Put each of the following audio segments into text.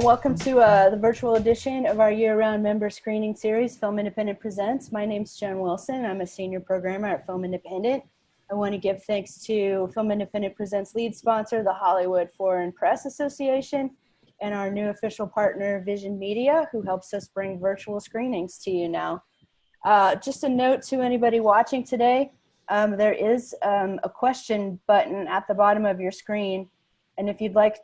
welcome to the virtual edition of our year-round member screening series, Film Independent Presents. My name's Jen Wilson. I'm a senior programmer at Film Independent. I want to give thanks to Film Independent Presents lead sponsor, the Hollywood Foreign Press Association, and our new official partner, Vision Media, who helps us bring virtual screenings to you now. Just a note to anybody watching today, there is a question button at the bottom of your screen. And if you'd like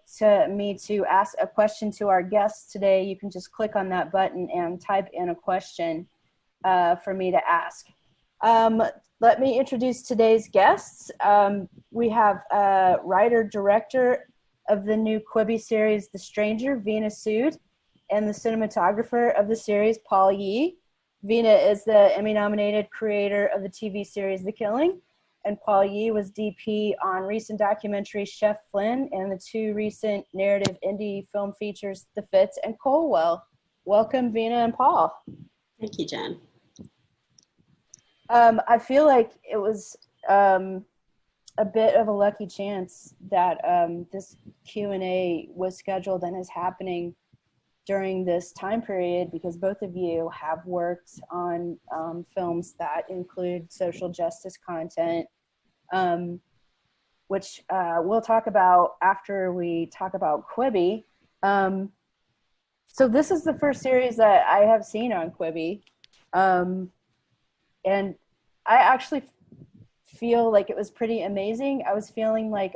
me to ask a question to our guests today, you can just click on that button and type in a question for me to ask. Let me introduce today's guests. We have writer-director of the new Quibi series, The Stranger, Veena Sud, and the cinematographer of the series, Paul Yee. Veena is the Emmy-nominated creator of the TV series The Killing, and Paul Yee was DP on recent documentary Chef Flynn and the two recent narrative indie film features The Fits and Colwell. Welcome, Veena and Paul. Thank you, Jen. I feel like it was a bit of a lucky chance that this Q&A was scheduled and is happening during this time period, because both of you have worked on films that include social justice content, which we'll talk about after we talk about Quibi. So this is the first series that I have seen on Quibi. And I actually feel like it was pretty amazing. I was feeling like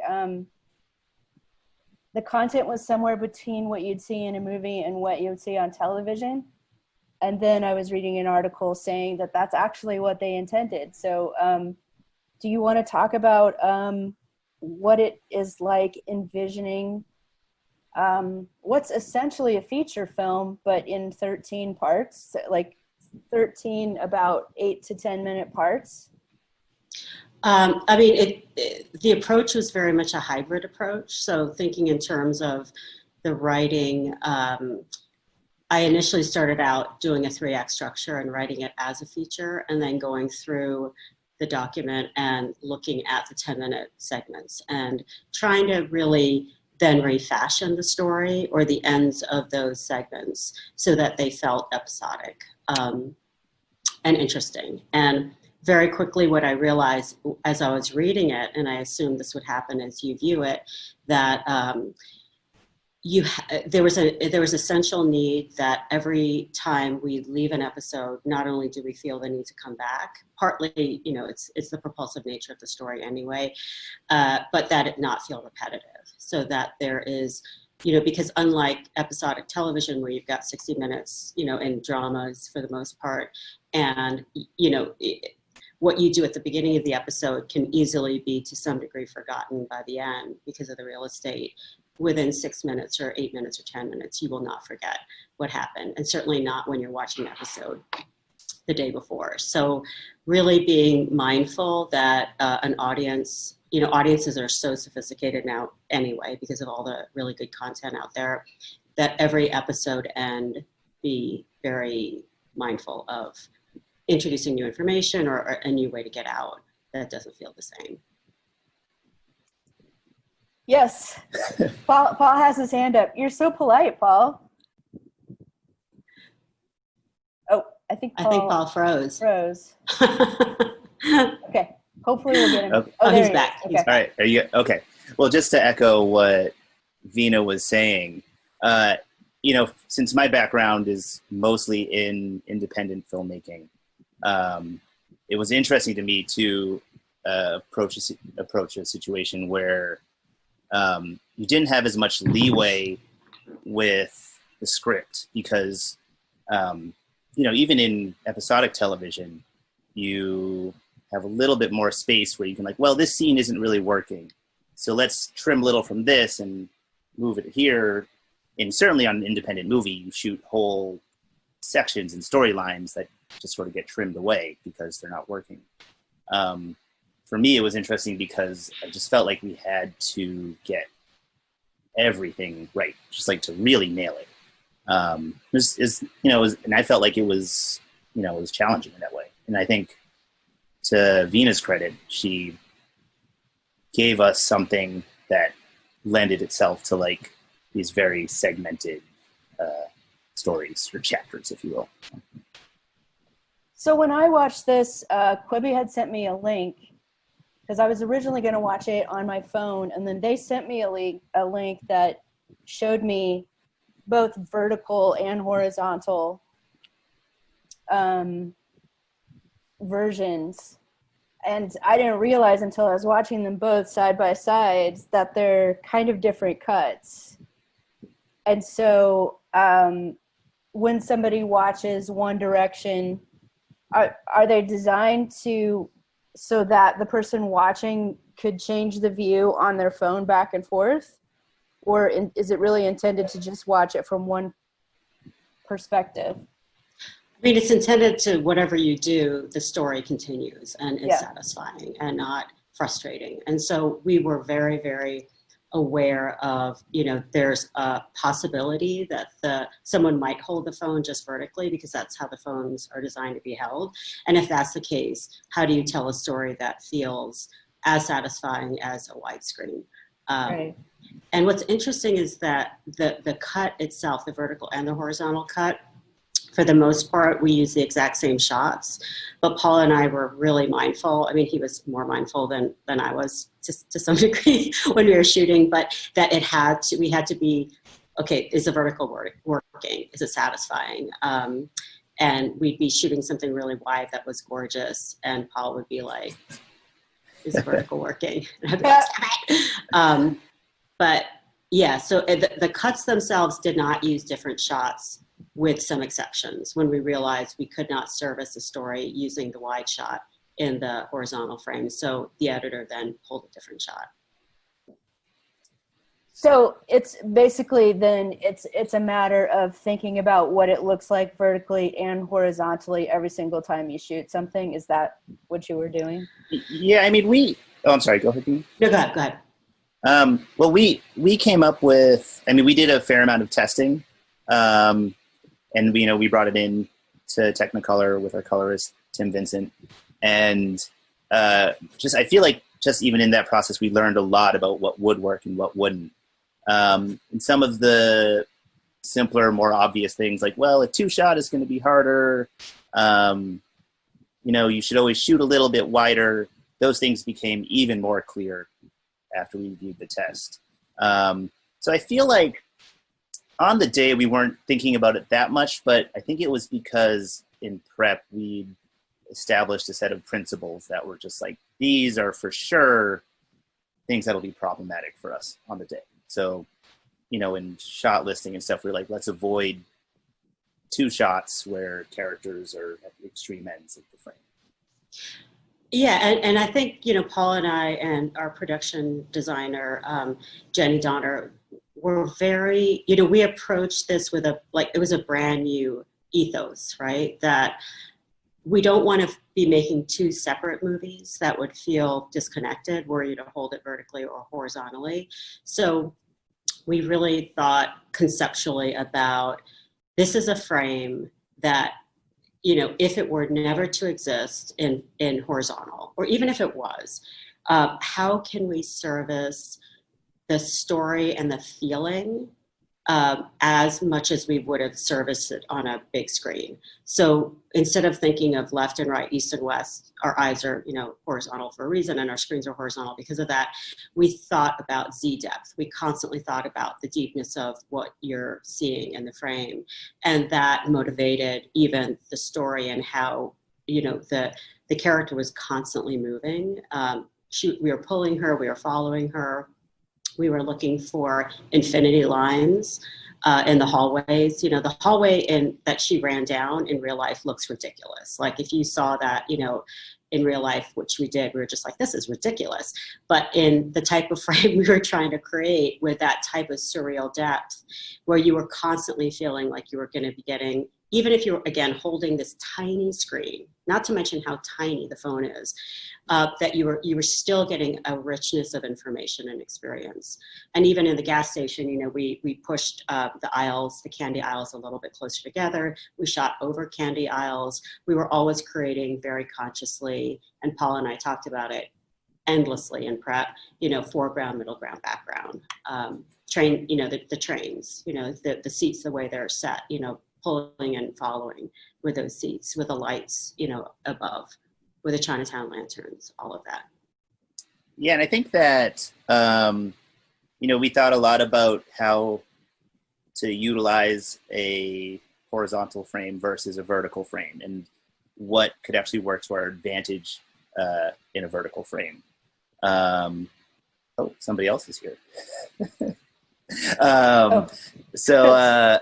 the content was somewhere between what you'd see in a movie and what you would see on television. And then I was reading an article saying that that's actually what they intended. So do you want to talk about what it is like envisioning what's essentially a feature film, but in 13 parts, like 13 about 8 to 10 minute parts? I mean, the approach was very much a hybrid approach. So thinking in terms of the writing, I initially started out doing a 3-act structure and writing it as a feature, and then going through the document and looking at the 10-minute segments and trying to really then refashion the story or the ends of those segments so that they felt episodic and interesting. And very quickly, what I realized as I was reading it, and I assumed this would happen as you view it, that there was essential need that every time we leave an episode, not only do we feel the need to come back, partly, you know, it's the propulsive nature of the story anyway, but that it not feel repetitive, so that there is, you know, because unlike episodic television where you've got 60 minutes, you know, in dramas for the most part, and, you know, what you do at the beginning of the episode can easily be to some degree forgotten by the end because of the real estate. Within 6 minutes or 8 minutes or 10 minutes, you will not forget what happened, and certainly not when you're watching an episode the day before. So really being mindful that an audience, you know, audiences are so sophisticated now anyway because of all the really good content out there, that every episode end be very mindful of introducing new information or a new way to get out that doesn't feel the same. Yes, Paul has his hand up. You're so polite, Paul. Oh, I think Paul froze. Okay, hopefully we'll get him. Okay. Oh, he's back. Okay. All right, are you okay? Well, just to echo what Veena was saying, you know, since my background is mostly in independent filmmaking, it was interesting to me to approach a situation where you didn't have as much leeway with the script because, you know, even in episodic television, you have a little bit more space where you can like, well, this scene isn't really working, so let's trim a little from this and move it here. And certainly on an independent movie, you shoot whole sections and storylines that just sort of get trimmed away because they're not working. For me, it was interesting because I just felt like we had to get everything right, just like to really nail it. And I felt like it was, you know, it was challenging in that way. And I think to Veena's credit, she gave us something that lended itself to like these very segmented stories or chapters, if you will. So when I watched this, Quibi had sent me a link because I was originally going to watch it on my phone, and then they sent me a link that showed me both vertical and horizontal versions. And I didn't realize until I was watching them both side by side that they're kind of different cuts. And so when somebody watches One Direction, are they designed so that the person watching could change the view on their phone back and forth? Or is it really intended to just watch it from one perspective? I mean, it's intended to, whatever you do, the story continues and it's satisfying and not frustrating. And so we were very, very aware of, there's a possibility that someone might hold the phone just vertically because that's how the phones are designed to be held. And if that's the case, how do you tell a story that feels as satisfying as a widescreen? Right. And what's interesting is that the cut itself, the vertical and the horizontal cut, for the most part, we use the exact same shots, but Paul and I were really mindful. I mean, he was more mindful than I was to some degree when we were shooting, but that we had to be, okay, is the vertical working? Is it satisfying? And we'd be shooting something really wide that was gorgeous, and Paul would be like, is the vertical working? And I'd be like, stop it. But yeah, so the cuts themselves did not use different shots, with some exceptions, when we realized we could not service the story using the wide shot in the horizontal frame. So the editor then pulled a different shot. So it's basically then it's a matter of thinking about what it looks like vertically and horizontally every single time you shoot something. Is that what you were doing? Yeah, I mean, I'm sorry, go ahead. No, go ahead. Well, we came up with, we did a fair amount of testing. And we brought it in to Technicolor with our colorist Tim Vincent, and I feel like just even in that process we learned a lot about what would work and what wouldn't. And some of the simpler, more obvious things like, well, a two-shot is going to be harder. You should always shoot a little bit wider. Those things became even more clear after we viewed the test. So I feel like on the day, we weren't thinking about it that much, but I think it was because in prep, we established a set of principles that were just like, these are for sure things that'll be problematic for us on the day. So, in shot listing and stuff, we're like, let's avoid two shots where characters are at the extreme ends of the frame. Yeah, and I think, Paul and I and our production designer, Jenny Donner, we're very, we approached this with it was a brand new ethos, right? That we don't want to be making two separate movies that would feel disconnected were you to hold it vertically or horizontally. So we really thought conceptually about, this is a frame that, if it were never to exist in horizontal, or even if it was, how can we service the story and the feeling as much as we would have serviced it on a big screen? So instead of thinking of left and right, east and west, our eyes are, horizontal for a reason, and our screens are horizontal because of that. We thought about Z depth. We constantly thought about the deepness of what you're seeing in the frame, and that motivated even the story and how, the character was constantly moving. We were pulling her, we were following her. We were looking for infinity lines in the hallways. The hallway that she ran down in real life looks ridiculous. Like if you saw that, in real life, which we did, we were just like, this is ridiculous. But in the type of frame we were trying to create with that type of surreal depth, where you were constantly feeling like you were going to be getting, even if you were, again, holding this tiny screen, not to mention how tiny the phone is, that you were still getting a richness of information and experience. And even in the gas station, we pushed the aisles, the candy aisles, a little bit closer together. We shot over candy aisles. We were always creating very consciously, and Paul and I talked about it, endlessly in prep, foreground, middle ground, background, train, the trains, the seats, the way they're set, pulling and following with those seats, with the lights, above, with the Chinatown lanterns, all of that. Yeah, and I think that, we thought a lot about how to utilize a horizontal frame versus a vertical frame, and what could actually work to our advantage in a vertical frame. Somebody else is here. So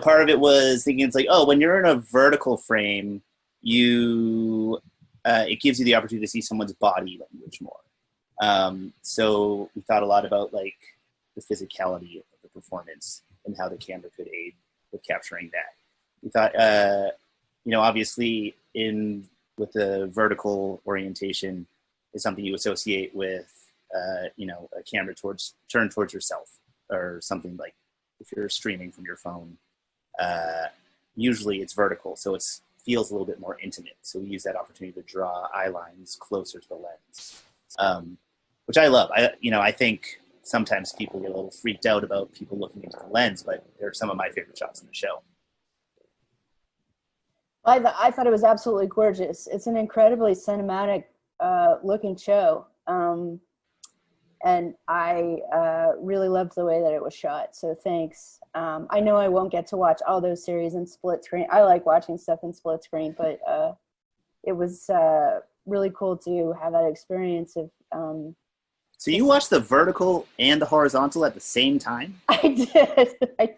part of it was thinking, it's like, when you're in a vertical frame, it gives you the opportunity to see someone's body language more. So we thought a lot about like the physicality of the performance and how the camera could aid with capturing that. We thought, obviously with the vertical orientation is something you associate with, a camera turned towards yourself, or something like if you're streaming from your phone. Usually it's vertical, so it feels a little bit more intimate. So we use that opportunity to draw eye lines closer to the lens, which I love. I think sometimes people get a little freaked out about people looking into the lens, but they're some of my favorite shots in the show. I thought it was absolutely gorgeous. It's an incredibly cinematic looking show. And I really loved the way that it was shot. So thanks. I know I won't get to watch all those series in split screen. I like watching stuff in split screen, but it was really cool to have that experience of. So you watched the vertical and the horizontal at the same time? I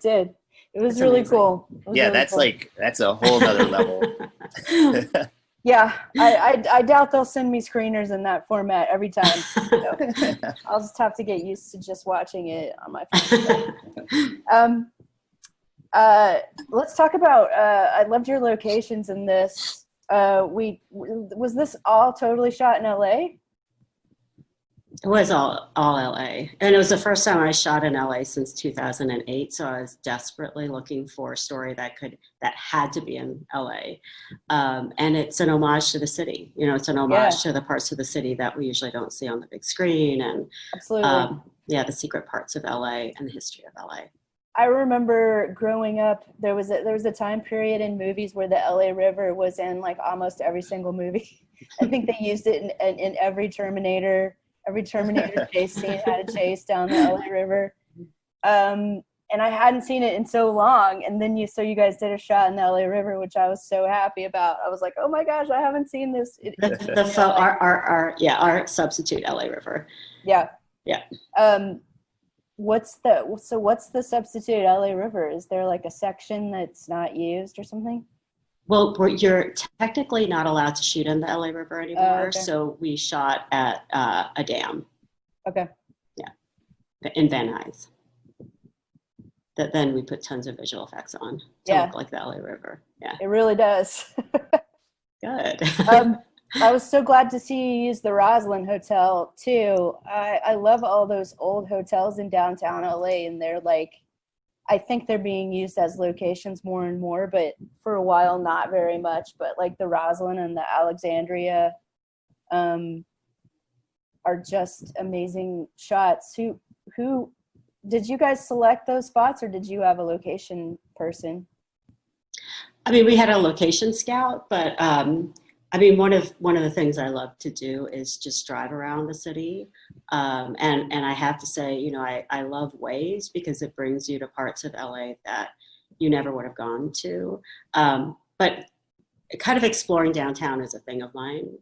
did. It was really cool. Yeah, that's cool. That's a whole nother level. Yeah, I doubt they'll send me screeners in that format every time. So I'll just have to get used to just watching it on my phone. Let's talk about, I loved your locations in this. Was this all totally shot in LA? It was all LA. And it was the first time I shot in LA since 2008. So I was desperately looking for a story that had to be in LA. And it's an homage to the city. It's an homage to the parts of the city that we usually don't see on the big screen. And absolutely. The secret parts of LA and the history of LA. I remember growing up, there was a time period in movies where the LA River was in like almost every single movie. I think they used it in every Terminator. Every Terminator chase scene had a chase down the LA River. And I hadn't seen it in so long. And then you guys did a shot in the LA River, which I was so happy about. I was like, oh my gosh, I haven't seen this. Our substitute LA River. Yeah. Yeah. What's the substitute LA River? Is there like a section that's not used or something? Well, you're technically not allowed to shoot in the LA River anymore, okay. So we shot at a dam. Okay. Yeah, in Van Nuys. That then we put tons of visual effects on to look like the LA River. Yeah, it really does. Good. I was so glad to see you use the Roslyn Hotel too. I love all those old hotels in downtown LA, and they're like, I think they're being used as locations more and more, but for a while, not very much. But like the Roslyn and the Alexandria are just amazing shots. Who did you guys select those spots, or did you have a location person? I mean, we had a location scout, but I mean, one of the things I love to do is just drive around the city. And I have to say, I love Waze because it brings you to parts of LA that you never would have gone to. But kind of exploring downtown is a thing of mine.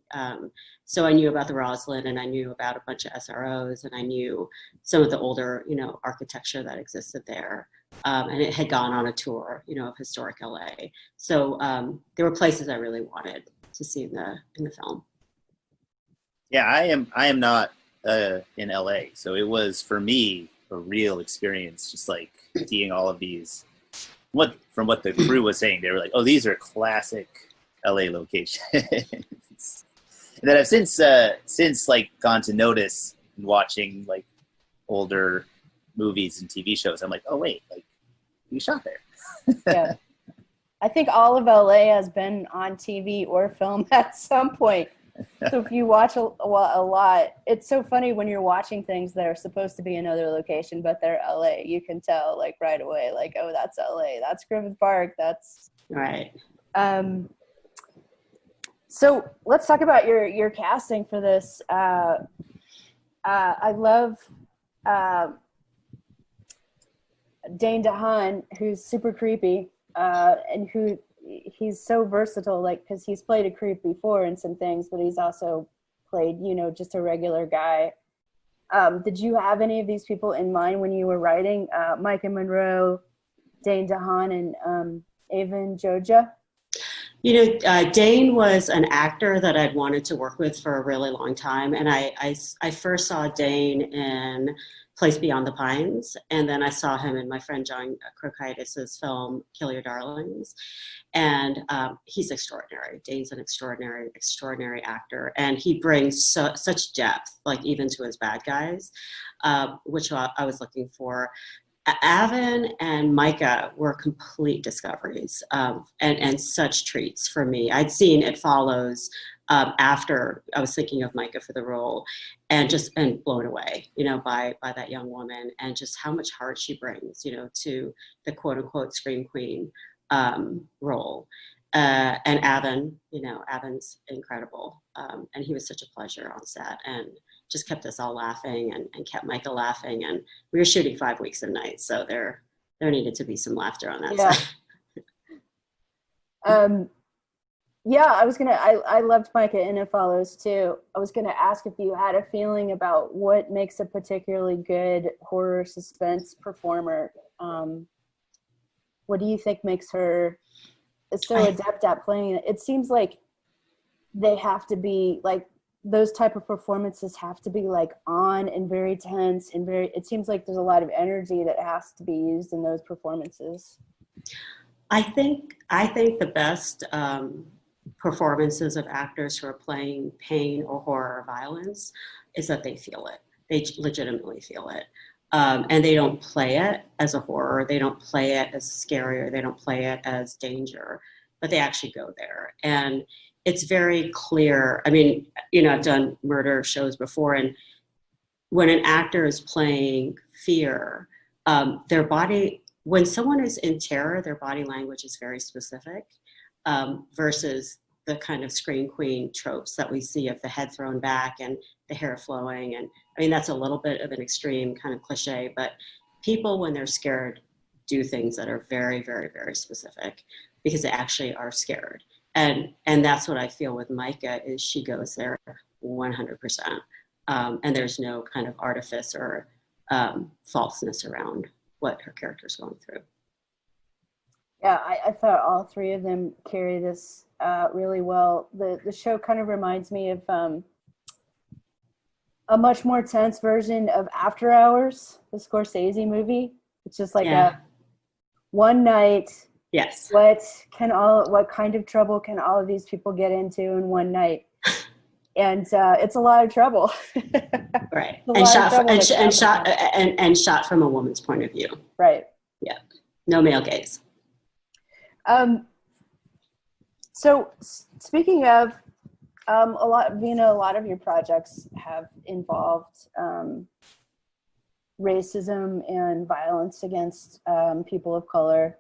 So I knew about the Roslyn, and I knew about a bunch of SROs, and I knew some of the older, architecture that existed there. And it had gone on a tour, of historic LA. So there were places I really wanted to see in the film. Yeah, I am not in LA, so it was for me a real experience, just like seeing all of these. From what the crew was saying, they were like, "Oh, these are classic LA locations." And then I've since like gone to notice watching like older movies and TV shows. I'm like, "Oh wait, like you shot there." Yeah. I think all of LA has been on TV or film at some point. So if you watch a lot, it's so funny when you're watching things that are supposed to be another location, but they're LA. You can tell like right away, like, oh, that's LA. That's Griffith Park. That's Right. um. So let's talk about your casting for this. I love uh, Dane DeHaan, who's super creepy, and who he's so versatile, like, because he's played a creep before in some things, but he's also played, just a regular guy. Did you have any of these people in mind when you were writing? Micah Monroe, Dane DeHaan, and Avon Joja? Dane was an actor that I'd wanted to work with for a really long time. And I first saw Dane in Place Beyond the Pines. And then I saw him in my friend John Crocaitis' film, Kill Your Darlings. And he's extraordinary. Dane's an extraordinary, extraordinary actor. And he brings such depth, like even to his bad guys, which I was looking for. Avon and Micah were complete discoveries, and such treats for me. I'd seen It Follows after I was thinking of Micah for the role, and just been blown away, by that young woman, and just how much heart she brings, to the quote unquote scream queen role. And Avon's incredible, and he was such a pleasure on set, and just kept us all laughing, and kept Micah laughing. And we were shooting 5 weeks a night, so there needed to be some laughter on that side. I loved Micah in It Follows too. I was gonna ask if you had a feeling about what makes a particularly good horror suspense performer. What do you think makes her so adept at playing it? It seems like they have to be like, those type of performances have to be like on and very tense and it seems like there's a lot of energy that has to be used in those performances. I think the best performances of actors who are playing pain or horror or violence is that they feel it. They legitimately feel it. And they don't play it as a horror. They don't play it as scary, or they don't play it as danger, but they actually go there. And it's very clear. I mean, I've done murder shows before, and when an actor is playing fear, their body, when someone is in terror, their body language is very specific, versus the kind of scream queen tropes that we see of the head thrown back and the hair flowing. And I mean, that's a little bit of an extreme kind of cliche, but people, when they're scared, do things that are very, very, very specific because they actually are scared. And that's what I feel with Micah, is she goes there 100%. And there's no kind of artifice or falseness around what her character's going through. Yeah, I thought all three of them carry this really well. The show kind of reminds me of a much more tense version of After Hours, the Scorsese movie. It's just like a one night. Yes. What kind of trouble can all of these people get into in one night? And it's a lot of trouble. Right. And shot from a woman's point of view. Right. Yeah. No male gaze. So speaking of Veena, a lot of your projects have involved racism and violence against people of color.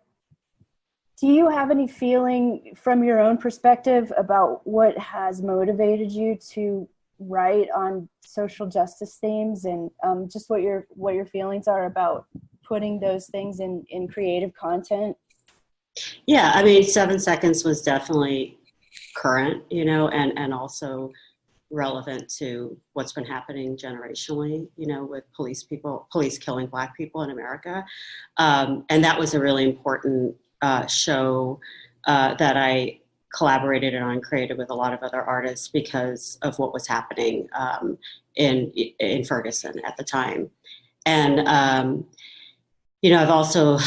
Do you have any feeling from your own perspective about what has motivated you to write on social justice themes, and just what your feelings are about putting those things in creative content? Yeah, I mean, 7 Seconds was definitely current, and also relevant to what's been happening generationally, with police killing Black people in America. And that was a really important show that I collaborated on, created with a lot of other artists because of what was happening in Ferguson at the time. And, I've also,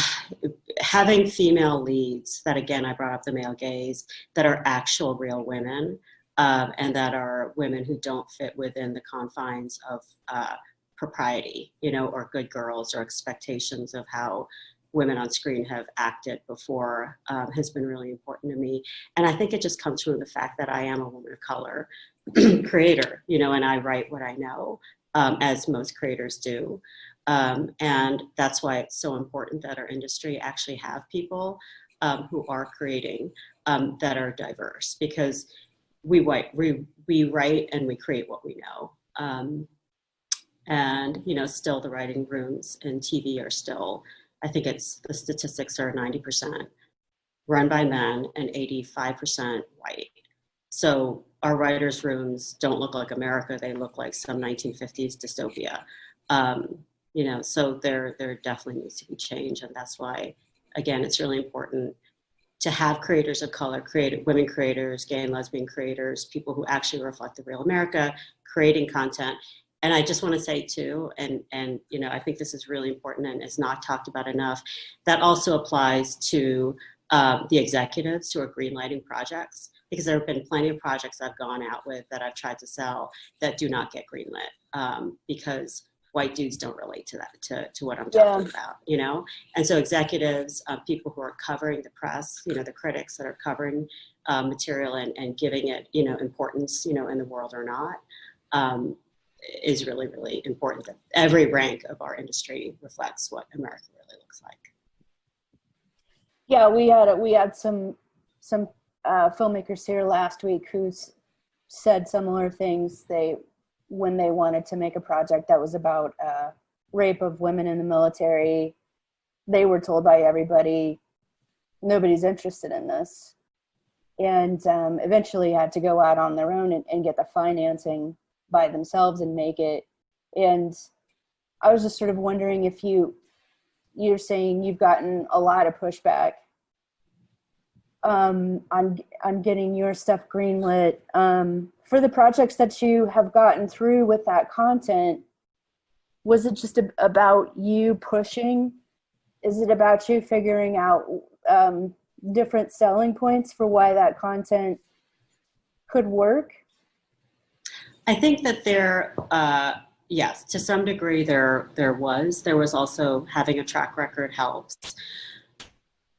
having female leads that, again, I brought up the male gaze, that are actual real women, and that are women who don't fit within the confines of propriety, or good girls, or expectations of how women on screen have acted before has been really important to me. And I think it just comes from the fact that I am a woman of color creator, you know, and I write what I know, as most creators do. And that's why it's so important that our industry actually have people who are creating that are diverse, because we write and we create what we know. And, you know, still the writing rooms in TV are still, I think the statistics are 90% run by men and 85% white. So our writers' rooms don't look like America. They look like some 1950s dystopia. You know, so there definitely needs to be change. And that's why, again, it's really important to have creators of color, women creators, gay and lesbian creators, people who actually reflect the real America, creating content. And I just want to say too, and you know, I think this is really important and is not talked about enough, that also applies to the executives who are greenlighting projects, because there have been plenty of projects I've gone out with that I've tried to sell that do not get greenlit because white dudes don't relate to that, to what I'm talking about, you know? And so executives, people who are covering the press, you know, the critics that are covering material and giving it, you know, importance, you know, in the world or not, is really, really important, that every rank of our industry reflects what America really looks like. Yeah, we had some filmmakers here last week who said similar things. When they wanted to make a project that was about rape of women in the military, they were told by everybody, nobody's interested in this, and eventually had to go out on their own and get the financing by themselves and make it. And I was just sort of wondering if you're saying you've gotten a lot of pushback on getting your stuff greenlit. For the projects that you have gotten through with that content, was it just about you pushing? Is it about you figuring out different selling points for why that content could work? I think that yes, to some degree there was also having a track record helps.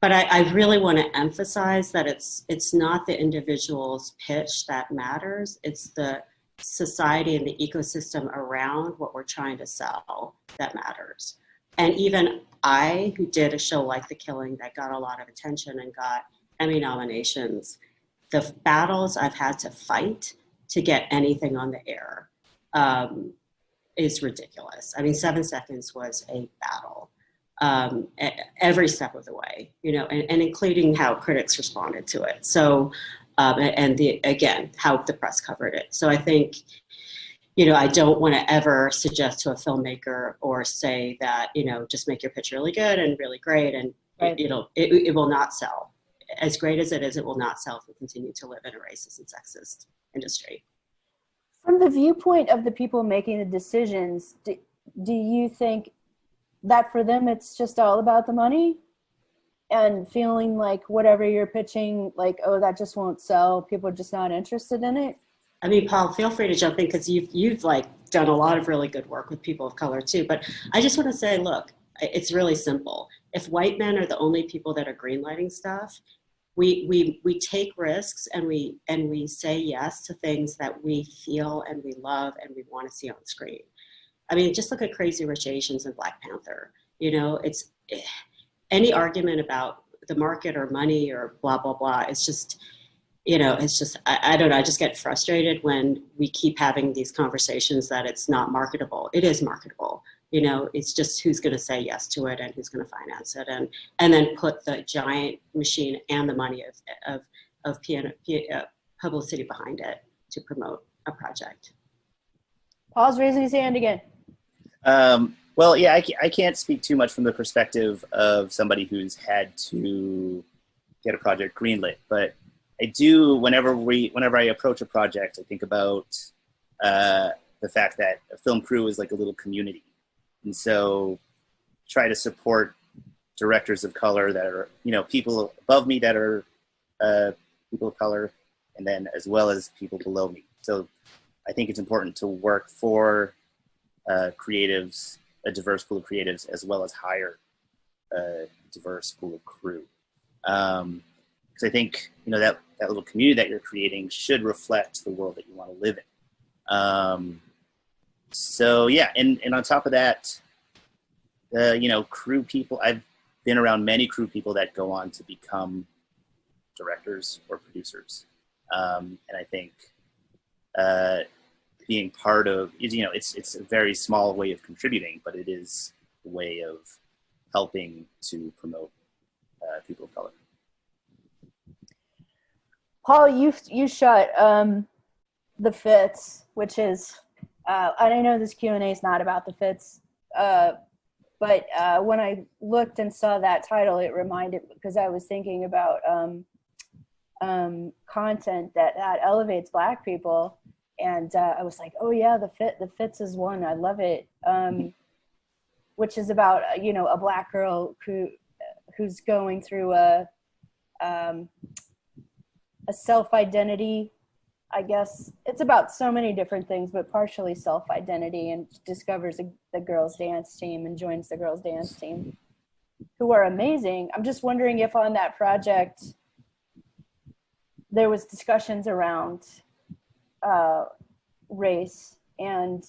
But I really want to emphasize that it's not the individual's pitch that matters. It's the society and the ecosystem around what we're trying to sell that matters. And even I, who did a show like The Killing that got a lot of attention and got Emmy nominations, the battles I've had to fight to get anything on the air is ridiculous. I mean, 7 Seconds was a battle. Every step of the way, you know, and including how critics responded to it. So, and again, how the press covered it. So I think, you know, I don't want to ever suggest to a filmmaker or say that, you know, just make your pitch really good and really great, and right. it will not sell. As great as it is, it will not sell if we continue to live in a racist and sexist industry. From the viewpoint of the people making the decisions, do you think that for them it's just all about the money and feeling like whatever you're pitching, like, oh, that just won't sell, people are just not interested in it? I mean, Paul, feel free to jump in, because you've like done a lot of really good work with people of color too. But I just want to say, look, it's really simple. If white men are the only people that are greenlighting stuff, we take risks and we say yes to things that we feel and we love and we want to see on screen. I mean, just look at Crazy Rich Asians and Black Panther. You know, it's any argument about the market or money or blah, blah, blah. It's just, you know, it's just, I don't know. I just get frustrated when we keep having these conversations that it's not marketable. It is marketable. You know, it's just who's going to say yes to it and who's going to finance it, and then put the giant machine and the money of publicity behind it to promote a project. Paul's raising his hand again. Well, yeah, I can't speak too much from the perspective of somebody who's had to get a project greenlit, but I do, whenever I approach a project, I think about the fact that a film crew is like a little community. And so try to support directors of color that are, you know, people above me that are people of color, and then as well as people below me. So I think it's important to work for creatives, a diverse pool of creatives, as well as hire diverse pool of crew. Because I think, that little community that you're creating should reflect the world that you want to live in. So yeah, and on top of that, crew people, I've been around many crew people that go on to become directors or producers. And I think being part of, it's a very small way of contributing, but it is a way of helping to promote people of color. Paul, you shot The Fits, which is, I know this Q&A is not about The Fits, but when I looked and saw that title, it reminded, because I was thinking about content that elevates Black people, and I was like, oh yeah, The Fits is one. I love it, which is about a Black girl who's going through a self-identity. I guess it's about so many different things, but partially self-identity, and discovers the girls' dance team and joins the girls' dance team, who are amazing. I'm just wondering if on that project there was discussions around race and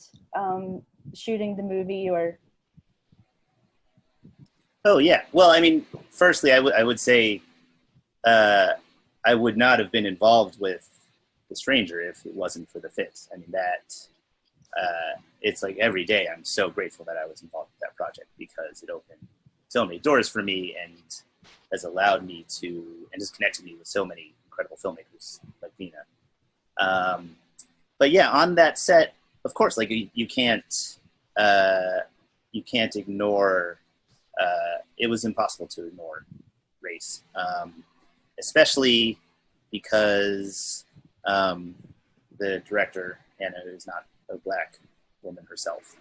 shooting the movie, or. Oh yeah. Well, I mean, firstly, I would say I would not have been involved with The Stranger if it wasn't for The Fits. I mean, that it's like every day I'm so grateful that I was involved with that project, because it opened so many doors for me and has allowed me to, and has connected me with so many incredible filmmakers like Veena. But yeah, on that set, of course, like you can't ignore. It was impossible to ignore race, especially because the director, Hannah, is not a Black woman herself.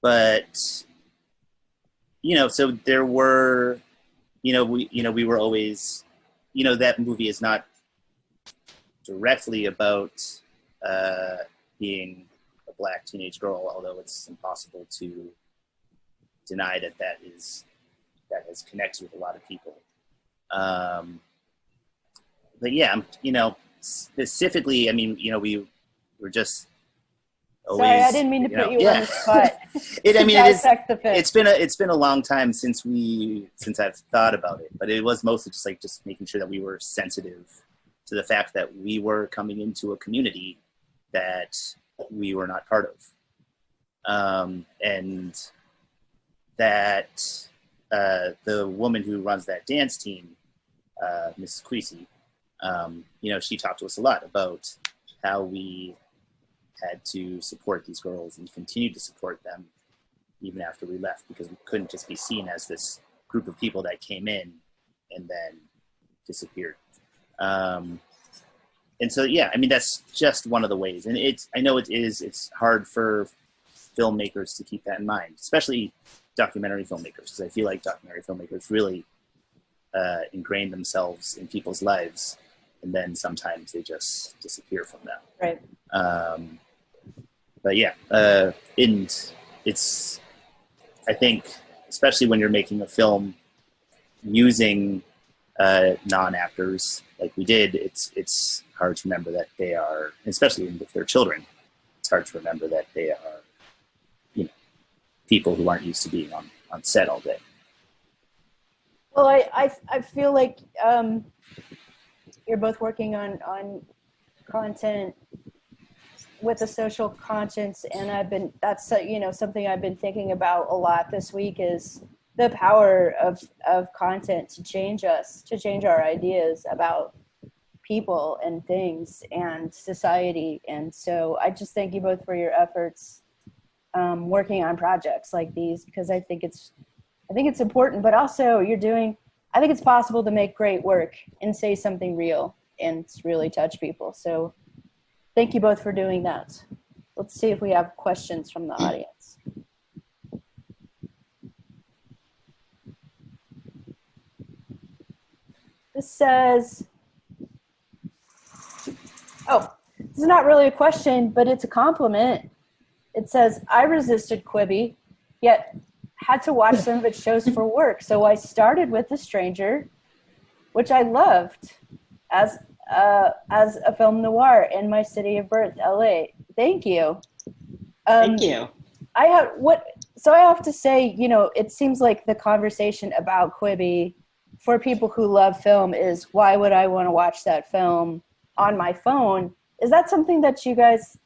But so there were, we were always, that movie is not directly about being a Black teenage girl, although it's impossible to deny that has connected with a lot of people. But yeah, specifically, I mean, we were just always. Sorry, I didn't mean to put you on the spot. It's been a long time since I've thought about it, but it was mostly just making sure that we were sensitive to the fact that we were coming into a community that we were not part of, and that the woman who runs that dance team, Mrs. Queasy, she talked to us a lot about how we had to support these girls and continue to support them even after we left, because we couldn't just be seen as this group of people that came in and then disappeared. And so, yeah, I mean, that's just one of the ways. And I know it's hard for filmmakers to keep that in mind, especially documentary filmmakers, because I feel like documentary filmmakers really ingrain themselves in people's lives, and then sometimes they just disappear from them. Right. But yeah, it's, I think, especially when you're making a film using non-actors like we did, it's hard to remember that they are, especially if they're children, it's hard to remember that they are, people who aren't used to being on set all day. Well, I feel like you're both working on content with a social conscience, and that's something I've been thinking about a lot this week, is the power of content to change us, to change our ideas about people and things and society. And so I just thank you both for your efforts working on projects like these, because I think it's important, but also I think it's possible to make great work and say something real and really touch people. So thank you both for doing that. Let's see if we have questions from the audience. This says, this is not really a question, but it's a compliment. It says, I resisted Quibi, yet had to watch some of its shows for work. So I started with The Stranger, which I loved as a film noir in my city of birth, LA. Thank you. Thank you. I have to say, it seems like the conversation about Quibi for people who love film is, why would I want to watch that film on my phone? Is that something that you guys,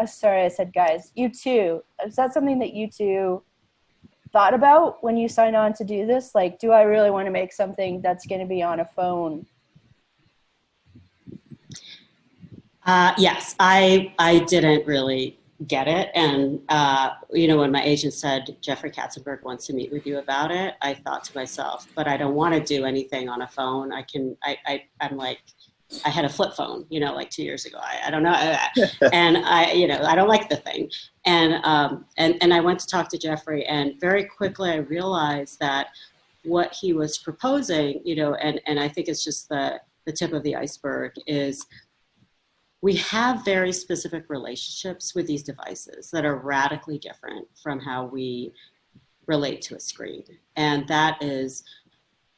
sorry, I said guys, you too, is that something that you two thought about when you signed on to do this? Like, do I really want to make something that's going to be on a phone? Yes, I didn't really get it. And, when my agent said, Jeffrey Katzenberg wants to meet with you about it, I thought to myself, but I don't want to do anything on a phone. I'm like, I had a flip phone, like 2 years ago. I don't know. And I don't like the thing. And I went to talk to Jeffrey, and very quickly I realized that what he was proposing, and I think it's just the tip of the iceberg, is we have very specific relationships with these devices that are radically different from how we relate to a screen. And that is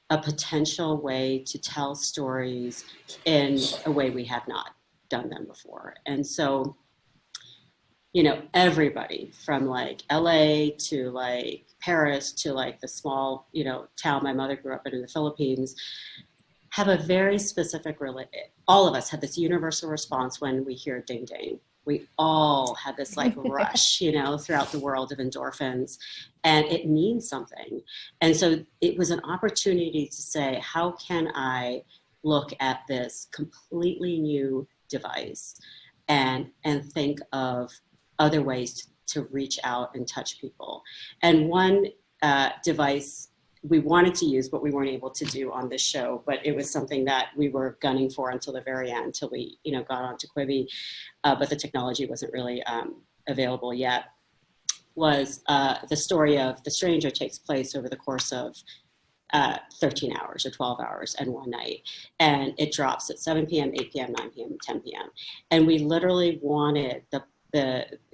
a potential way to tell stories in a way we have not done them before. And so, everybody from like LA to like Paris to like the small, town my mother grew up in the Philippines, have a very specific, all of us have this universal response when we hear ding ding. We all have this like rush, throughout the world of endorphins, and it means something. And so it was an opportunity to say, how can I look at this completely new device and think of other ways to reach out and touch people? And one device we wanted to use, but we weren't able to do on this show, but it was something that we were gunning for until the very end, till we, got onto Quibi, but the technology wasn't really available yet, was the story of The Stranger takes place over the course of 13 hours or 12 hours and one night. And it drops at 7 p.m., 8 p.m., 9 p.m., and 10 p.m. And we literally wanted the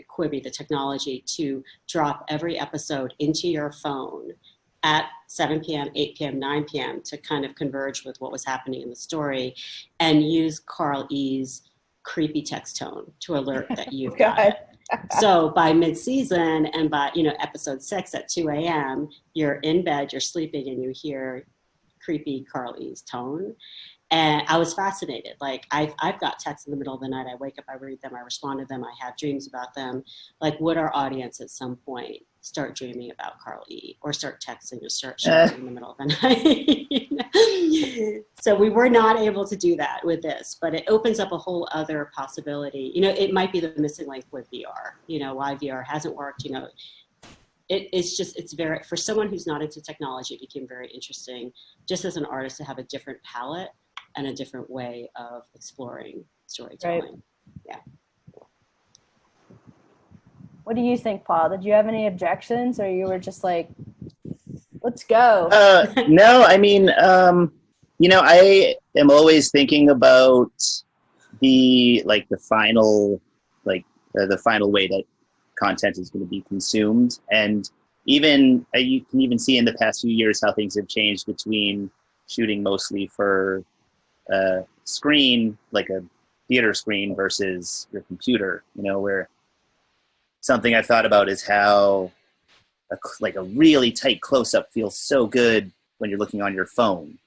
Quibi, the technology, to drop every episode into your phone at 7 p.m., 8 p.m., 9 p.m. to kind of converge with what was happening in the story, and use Carl E's creepy text tone to alert that you've got it. So by mid-season and by, episode 6 at 2 a.m., you're in bed, you're sleeping, and you hear creepy Carl E's tone. And I was fascinated. Like, I've got texts in the middle of the night. I wake up, I read them, I respond to them, I have dreams about them. Like, would our audience at some point start dreaming about Carl E. or start texting or start sharing in the middle of the night? So we were not able to do that with this, but it opens up a whole other possibility. It might be the missing link with VR. Why VR hasn't worked. It's very, for someone who's not into technology, it became very interesting just as an artist to have a different palette and a different way of exploring storytelling. Right. Yeah. What do you think, Paul? Did you have any objections, or you were just like, let's go? No, I mean, I am always thinking about the final way that content is going to be consumed. And even, you can even see in the past few years how things have changed between shooting mostly for screen, like a theater screen, versus your computer, where something I've thought about is how a really tight close-up feels so good when you're looking on your phone.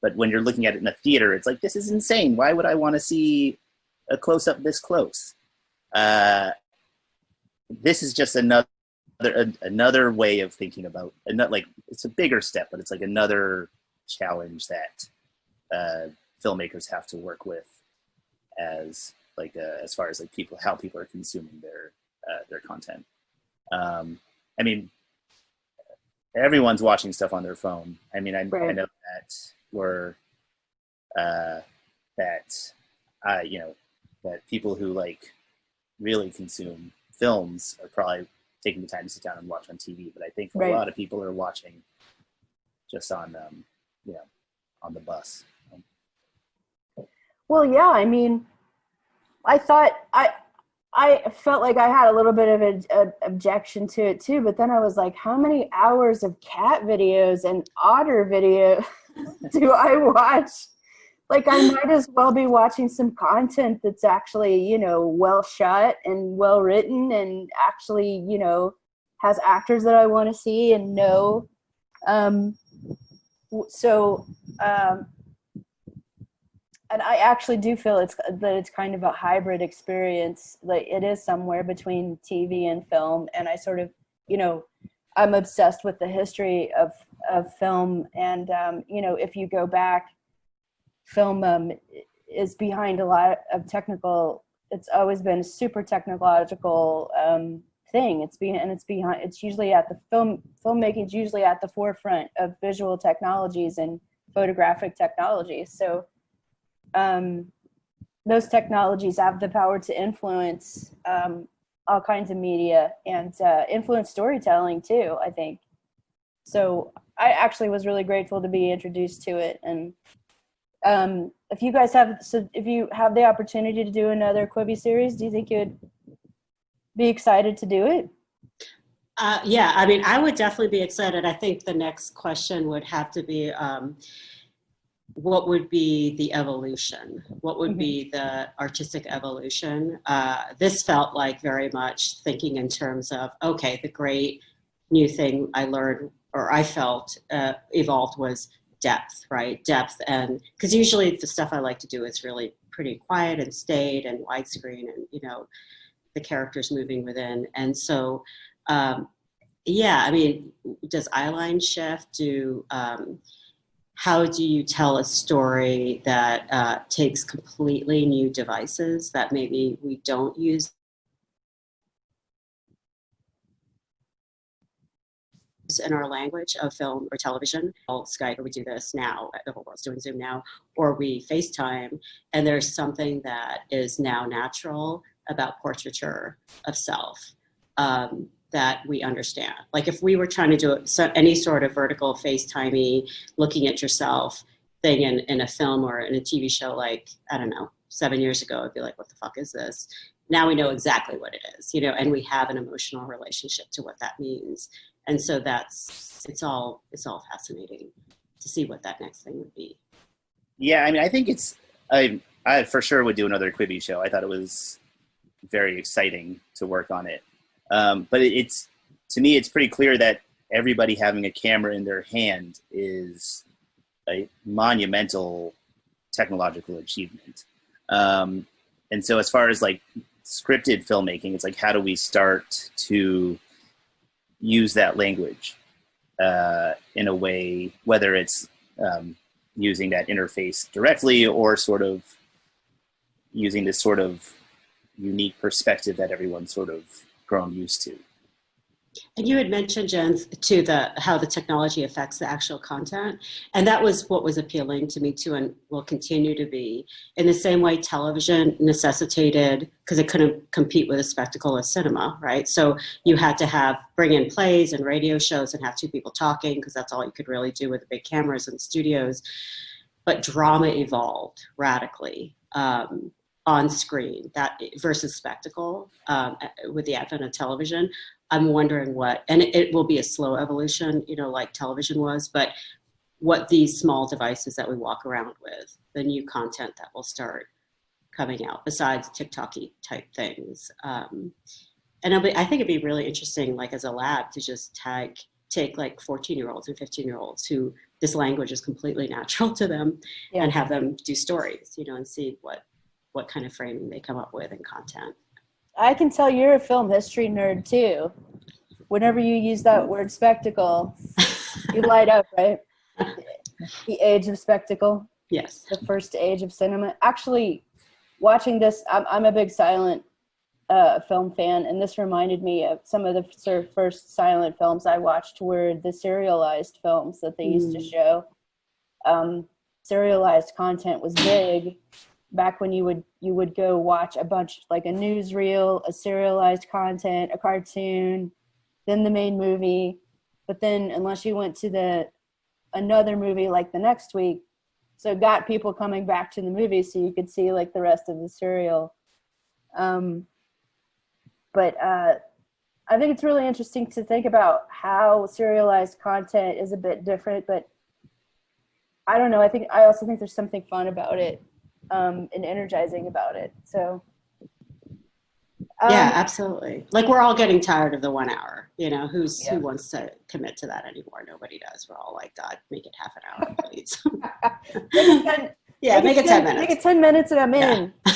But when you're looking at it in a theater, it's like, this is insane. Why would I want to see a close-up this close? This is just another way of thinking about, it's a bigger step, but it's like another challenge that filmmakers have to work with as far as how people are consuming their content. I mean, everyone's watching stuff on their phone. I mean, I know that people who really consume films are probably taking the time to sit down and watch on TV. But I think a lot of people are watching just on on the bus. Well, yeah. I mean, I felt like I had a little bit of an objection to it too, but then I was like, how many hours of cat videos and otter video do I watch? Like, I might as well be watching some content that's actually, you know, well shot and well written and actually, you know, has actors that I want to see and know. Um, so, um, and I actually do feel it's kind of a hybrid experience. Like, it is somewhere between TV and film, and I sort of, you know, I'm obsessed with the history of film, and you know, if you go back, film is behind a lot of technical. It's always been a super technological thing. It's usually at the filmmaking is usually at the forefront of visual technologies and photographic technologies. So those technologies have the power to influence all kinds of media and influence storytelling too, I think. So I actually was really grateful to be introduced to it. And if you guys if you have the opportunity to do another Quibi series, do you think you'd be excited to do it? Yeah, I mean, I would definitely be excited. I think the next question would have to be, what would be the evolution? What would be the artistic evolution? This felt like very much thinking in terms of, okay, the great new thing I learned or I felt evolved was depth, right? Depth, and because usually the stuff I like to do is really pretty quiet and staid and widescreen and, you know, the characters moving within. And so, yeah, I mean, does eyeline shift? How do you tell a story that takes completely new devices that maybe we don't use in our language of film or television? Skype, or we do this now, the whole world's doing Zoom now, or we FaceTime, and there's something that is now natural about portraiture of self that we understand. Like if we were trying to do any sort of vertical FaceTimey, looking at yourself thing in a film or in a TV show, like, I don't know, 7 years ago, I'd be like, what the fuck is this? Now we know exactly what it is, you know, and we have an emotional relationship to what that means. And so it's all fascinating to see what that next thing would be. Yeah, I mean, I think I for sure would do another Quibi show. I thought it was very exciting to work on it. But to me, it's pretty clear that everybody having a camera in their hand is a monumental technological achievement. And so as far as like scripted filmmaking, it's like, how do we start to use that language in a way, whether it's using that interface directly or sort of using this sort of unique perspective that everyone's sort of grown used to. And you had mentioned, Jen, to how the technology affects the actual content. And that was what was appealing to me too, and will continue to be. In the same way television necessitated, because it couldn't compete with a spectacle of cinema, right? So you had to bring in plays and radio shows and have two people talking, because that's all you could really do with the big cameras and studios. But drama evolved radically. On screen that versus spectacle with the advent of television. I'm wondering and it will be a slow evolution, you know, like television was, but what these small devices that we walk around with, the new content that will start coming out besides TikTok-y type things. And I think it'd be really interesting, like as a lab, to just take like 14-year-olds and 15-year-olds who this language is completely natural to them, yeah, and have them do stories, you know, and see what kind of framing they come up with in content. I can tell you're a film history nerd too. Whenever you use that word spectacle, you light up, right? The age of spectacle. Yes. The first age of cinema. Actually, watching this, I'm a big silent film fan, and this reminded me of some of the sort of first silent films I watched were the serialized films that they used to show. Serialized content was big back when you would go watch a bunch, like a newsreel, a serialized content, a cartoon, then the main movie. But then unless you went to another movie like the next week, so it got people coming back to the movie so you could see like the rest of the serial. But I think it's really interesting to think about how serialized content is a bit different, but I don't know. I also think there's something fun about it, and energizing about it. So yeah, absolutely. Like we're all getting tired of the 1 hour. You know, who Yeah. wants to commit to that anymore? Nobody does. We're all like, God, make it half an hour, please. Make it 10 minutes. Make it 10 minutes and I'm in. Yeah.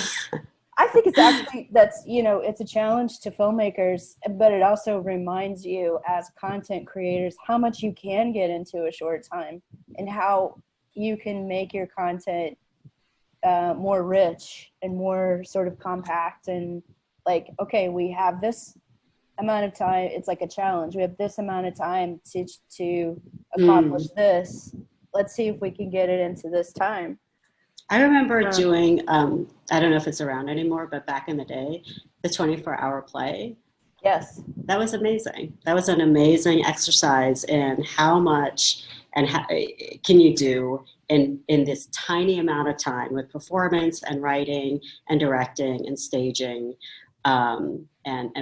I think it's actually, it's a challenge to filmmakers, but it also reminds you as content creators how much you can get into a short time and how you can make your content more rich and more sort of compact and like, okay, we have this amount of time. It's like a challenge. We have this amount of time to accomplish this. Let's see if we can get it into this time. I remember doing, I don't know if it's around anymore, but back in the day, the 24-hour play. Yes. That was amazing. That was an amazing exercise in how much and how, can you do in this tiny amount of time with performance and writing and directing and staging, and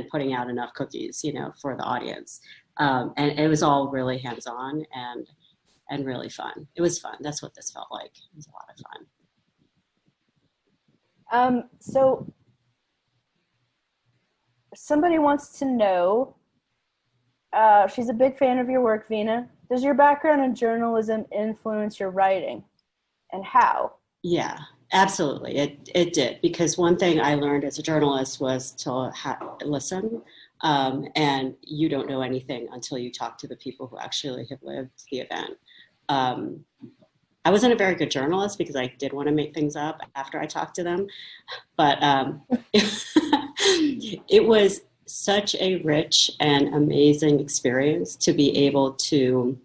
putting out enough cookies, for the audience. And it was all really hands-on and really fun. It was fun. That's what this felt like. It was a lot of fun. So somebody wants to know, she's a big fan of your work, Veena. Does your background in journalism influence your writing, and how? Yeah, absolutely. It did, because one thing I learned as a journalist was to listen, and you don't know anything until you talk to the people who actually have lived the event. I wasn't a very good journalist because I did want to make things up after I talked to them, but it was such a rich and amazing experience to be able to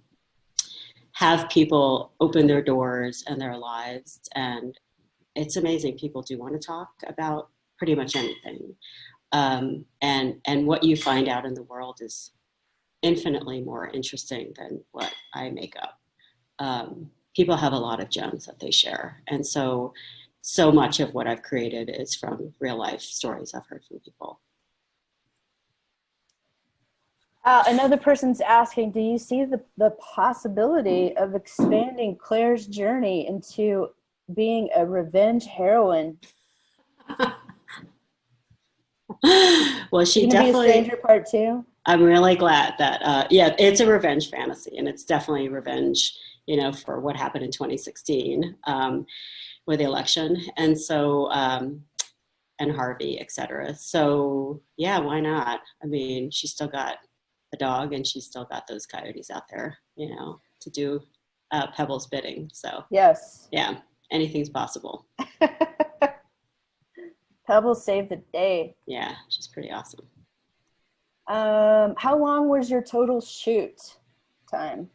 have people open their doors and their lives. And it's amazing. People do want to talk about pretty much anything. And what you find out in the world is infinitely more interesting than what I make up. People have a lot of gems that they share. And so much of what I've created is from real life stories I've heard from people. Another person's asking, do you see the possibility of expanding Claire's journey into being a revenge heroine? Well, she Gonna definitely be a Stranger Part 2? I'm really glad that, it's a revenge fantasy, and it's definitely revenge, for what happened in 2016 with the election. And so, and Harvey, et cetera. So yeah, why not? I mean, she's still got a dog and she's still got those coyotes out there, to do Pebble's bidding. So Yes. yeah, anything's possible. Pebble saved the day. Yeah, she's pretty awesome. How long was your total shoot time?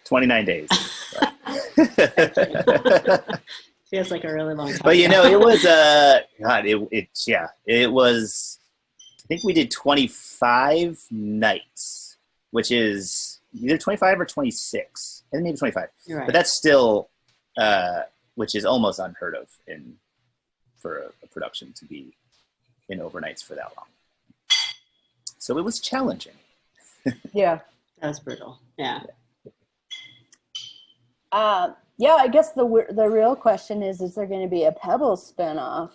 29 days. Feels like a really long time. But it was God. It was. I think we did 25 nights, which is either 25 or 26. I think maybe 25. You're right. But that's still, which is almost unheard of for a production to be in overnights for that long. So it was challenging. Yeah. That was brutal. Yeah. Yeah, I guess the real question is there going to be a Pebble spinoff?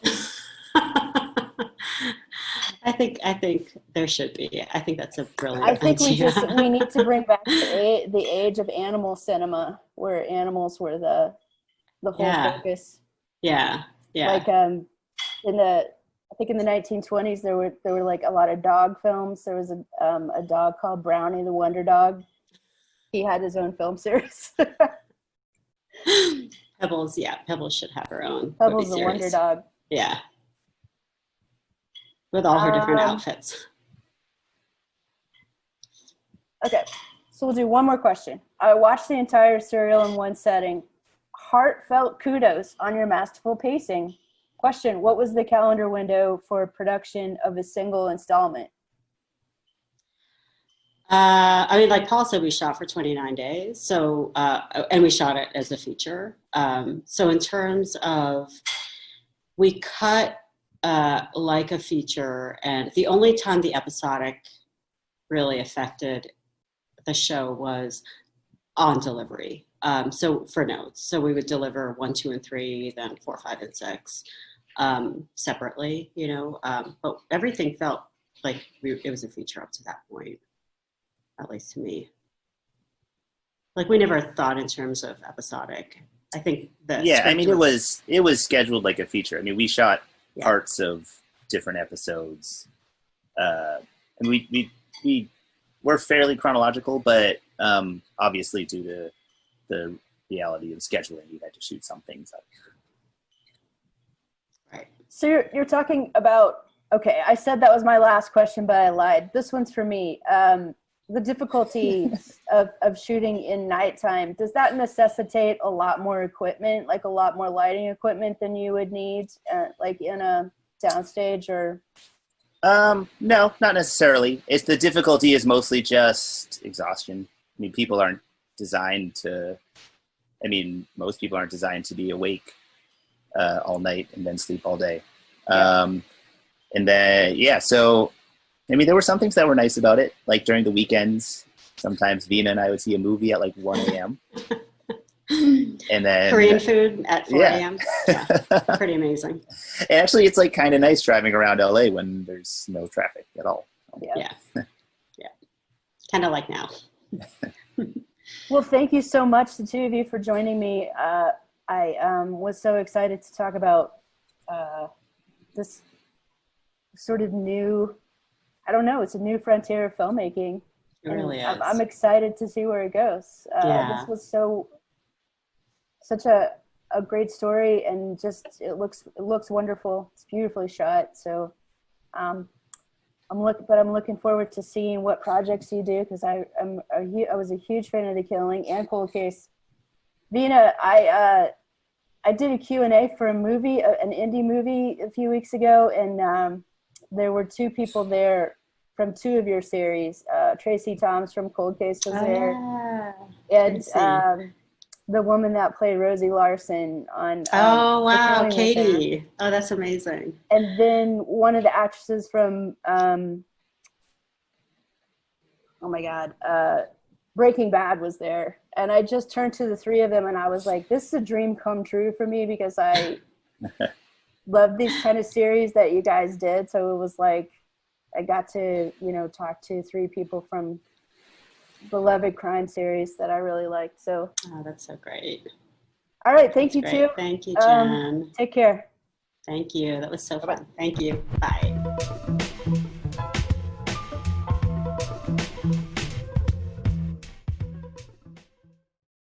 I think there should be. I think that's a brilliant I think idea. we need to bring back the age of animal cinema, where animals were the whole focus. Yeah. Yeah. Like I think in the 1920s there were like a lot of dog films. There was a dog called Brownie the Wonder Dog. He had his own film series. Pebbles should have her own. Pebbles the Wonder Dog. Yeah. With all her different outfits. Okay, so we'll do one more question. I watched the entire serial in one setting. Heartfelt kudos on your masterful pacing. Question, what was the calendar window for production of a single installment? Like Paul said, we shot for 29 days. So, and we shot it as a feature. So in terms of, we cut like a feature. And the only time the episodic really affected the show was on delivery. So for notes, so we would deliver 1, 2, and 3, then 4, 5, and 6 separately, but everything felt like it was a feature up to that point, at least to me. Like we never thought in terms of episodic. I think that it was scheduled like a feature. I mean, we shot parts of different episodes, and we were fairly chronological, but obviously due to the reality of scheduling, we had to shoot some things up. Right. So you're talking about, okay, I said that was my last question, but I lied. This one's for me. The difficulties of shooting in nighttime, does that necessitate a lot more equipment, like a lot more lighting equipment than you would need, like in a downstage or? No, not necessarily. The difficulty is mostly just exhaustion. I mean, most people aren't designed to be awake all night and then sleep all day. And then, so, I mean, there were some things that were nice about it. Like during the weekends, sometimes Veena and I would see a movie at like 1 a.m. And then Korean food at 4 a.m. Yeah, pretty amazing. And actually, it's like kind of nice driving around LA when there's no traffic at all. Yeah. Kind of like now. Well, thank you so much, the two of you, for joining me. I was so excited to talk about this sort of new, I don't know, it's a new frontier of filmmaking. It really is. I'm excited to see where it goes. This was such a great story, and just it looks wonderful. It's beautifully shot. So I'm looking forward to seeing what projects you do, because I was a huge fan of The Killing and Cold Case. Veena, I did a Q&A for a movie, an indie movie a few weeks ago, and there were 2 people there from 2 of your series. Tracy Thoms from Cold Case was there, and the woman that played Rosie Larson on oh wow, Katie. Oh, that's amazing. And then one of the actresses from Breaking Bad was there. And I just turned to the 3 of them and I was like, this is a dream come true for me, because I love these kind of series that you guys did. So it was like I got to talk to 3 people from beloved crime series that I really liked. So that's so great. All right, thank you too. Thank you, Jen. Take care. Thank you. That was so fun. Thank you. Bye.